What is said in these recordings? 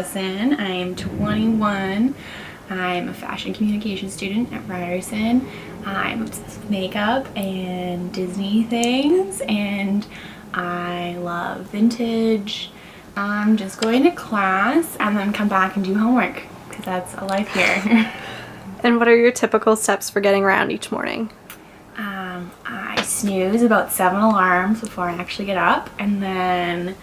Madison. I'm 21. I'm a fashion communication student at Ryerson. I'm obsessed with makeup and Disney things, and I love vintage. I'm just going to class and then come back and do homework because that's a life here. And what are your typical steps for getting around each morning? I snooze about 7 alarms before I actually get up, and then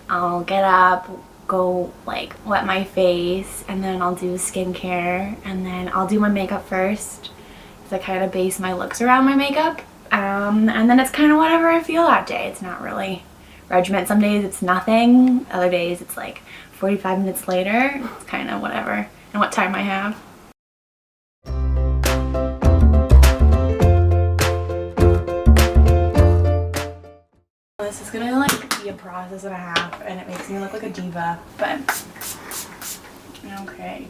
I'll get up, go like wet my face, and then I'll do skincare, and then I'll do my makeup first because I kind of base my looks around my makeup, and then it's kind of whatever I feel that day. It's not really regiment. Some days it's nothing, other days it's like 45 minutes later. It's kind of whatever and what time I have. This is gonna like be a process and a half, and it makes me look like a diva, but okay.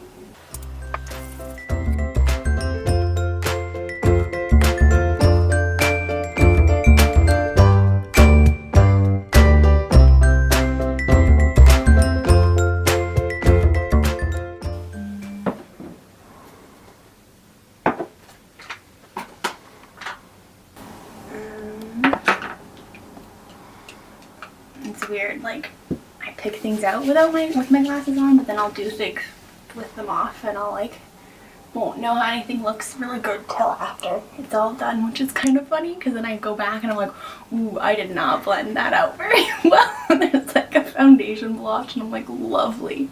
It's weird, like I pick things out with my glasses on, but then I'll do things with them off, and I'll like won't know how anything looks really good till after it's all done, which is kind of funny because then I go back and I'm like, ooh, I did not blend that out very well. There's like a foundation blotch, and I'm like, lovely.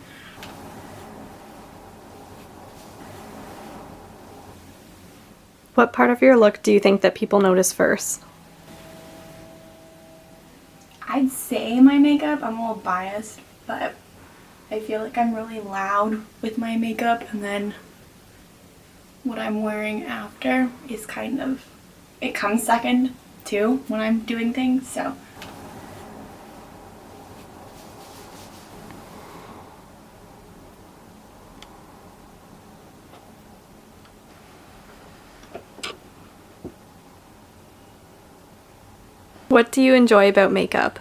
What part of your look do you think that people notice first? I'd say my makeup. I'm a little biased, but I feel like I'm really loud with my makeup, and then what I'm wearing after is kind of, it comes second too when I'm doing things, so. What do you enjoy about makeup?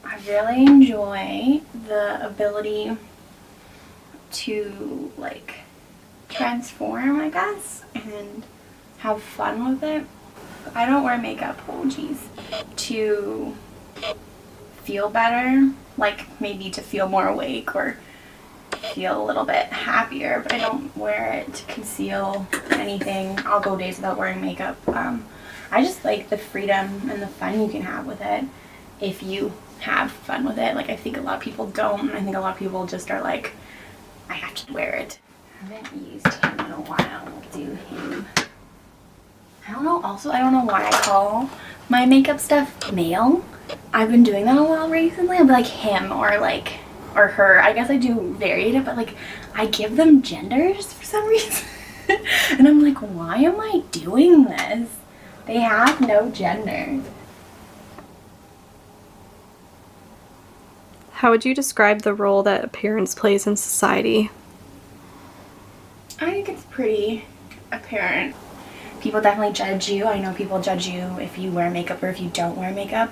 I really enjoy the ability to like transform, I guess, and have fun with it. I don't wear makeup, oh geez, to feel better, like maybe to feel more awake or feel a little bit happier, but I don't wear it to conceal anything. I'll go days without wearing makeup. I just like the freedom and the fun you can have with it if you have fun with it. Like I think a lot of people don't, and I think a lot of people just are like, I have to wear it. I haven't used him in a while. I'll do him. I don't know, also I don't know why I call my makeup stuff male. I've been doing that a while recently. I'll be like him or like or her. I guess I do vary it, but like I give them genders for some reason. And I'm like, why am I doing this? They have no gender. How would you describe the role that appearance plays in society? I think it's pretty apparent. People definitely judge you. I know people judge you if you wear makeup or if you don't wear makeup.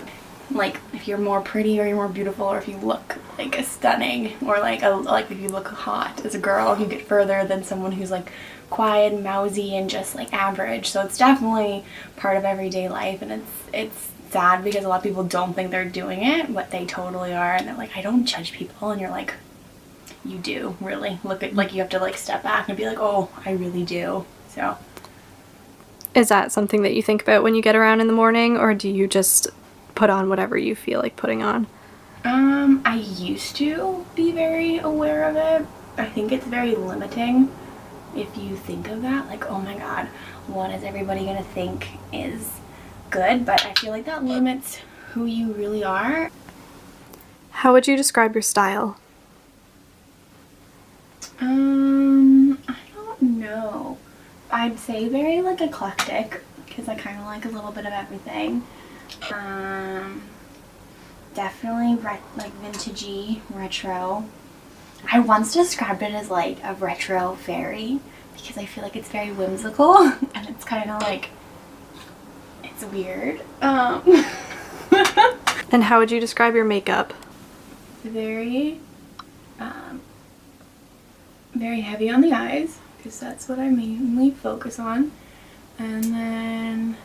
Like if you're more pretty or you're more beautiful, or if you look like a stunning, or like if you look hot as a girl, you get further than someone who's like quiet, mousy, and just like average. So it's definitely part of everyday life, and it's sad because a lot of people don't think they're doing it, but they totally are, and they're like, I don't judge people, and you're like, you do really. Look at, like, you have to like step back and be like, oh, I really do. So Is that something that you think about when you get around in the morning, or do you just put on whatever you feel like putting on? I used to be very aware of it. I think it's very limiting if you think of that, like, oh my god, what is everybody gonna think is good? But I feel like that limits who you really are. How would you describe your style? I don't know. I'd say very like eclectic because I kind of like a little bit of everything. Definitely like vintagey, retro. I once described it as like a retro fairy because I feel like it's very whimsical and it's kind of like, it's weird. And how would you describe your makeup? very, very heavy on the eyes, because that's what I mainly focus on. And then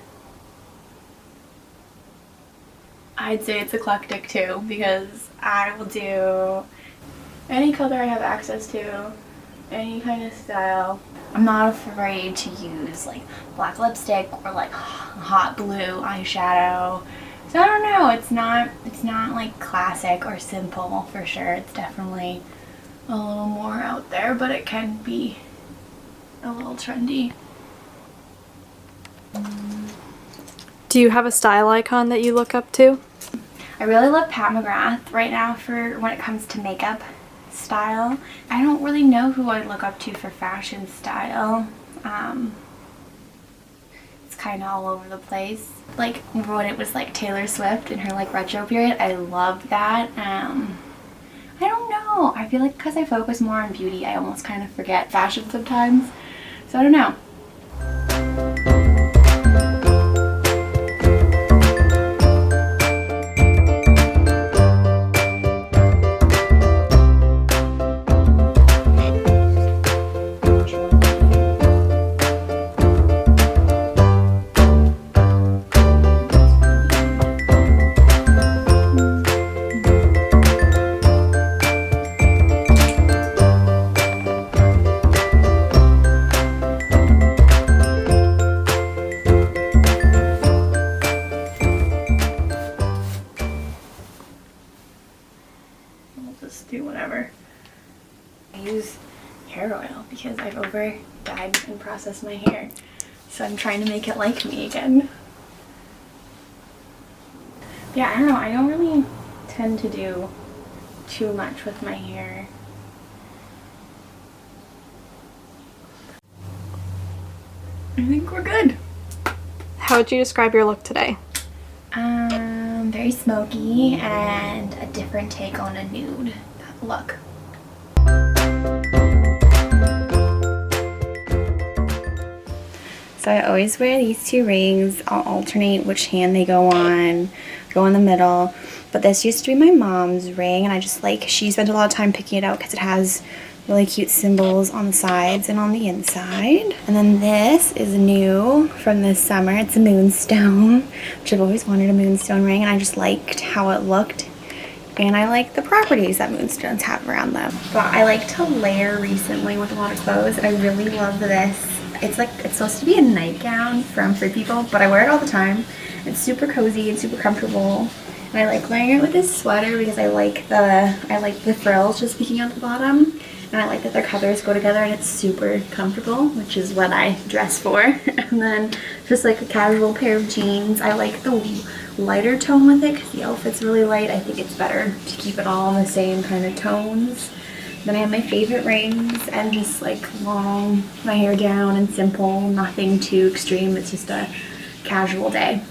I'd say it's eclectic too, because I will do any color I have access to, any kind of style. I'm not afraid to use like black lipstick or like hot blue eyeshadow. So I don't know, it's not like classic or simple for sure. It's definitely a little more out there, but it can be a little trendy. Do you have a style icon that you look up to? I really love Pat McGrath right now for when it comes to makeup style. I don't really know who I look up to for fashion style. It's kind of all over the place. Like when it was like Taylor Swift in her like retro period, I loved that. I don't know. I feel like because I focus more on beauty, I almost kind of forget fashion sometimes. So I don't know. Do whatever. I use hair oil because I've over dyed and processed my hair, so I'm trying to make it like me again. Yeah, I don't know, I don't really tend to do too much with my hair. I think we're good. How would you describe your look today? Very smoky and a different take on a nude look. So I always wear these two rings. I'll alternate which hand they go in the middle. But this used to be my mom's ring, and I just like, she spent a lot of time picking it out because it has really cute symbols on the sides and on the inside. And then this is new from this summer. It's a moonstone, which I've always wanted a moonstone ring, and I just liked how it looked. And I like the properties that moonstones have around them. But I like to layer recently with a lot of clothes, and I really love this. It's supposed to be a nightgown from Free People, but I wear it all the time. It's super cozy and super comfortable. And I like layering it with this sweater because I like the frills just peeking out the bottom. And I like that their colors go together, and it's super comfortable, which is what I dress for. And then just like a casual pair of jeans. I like the lighter tone with it because the outfit's really light. I think it's better to keep it all in the same kind of tones. Then I have my favorite rings and just like long, my hair down and simple, nothing too extreme. It's just a casual day.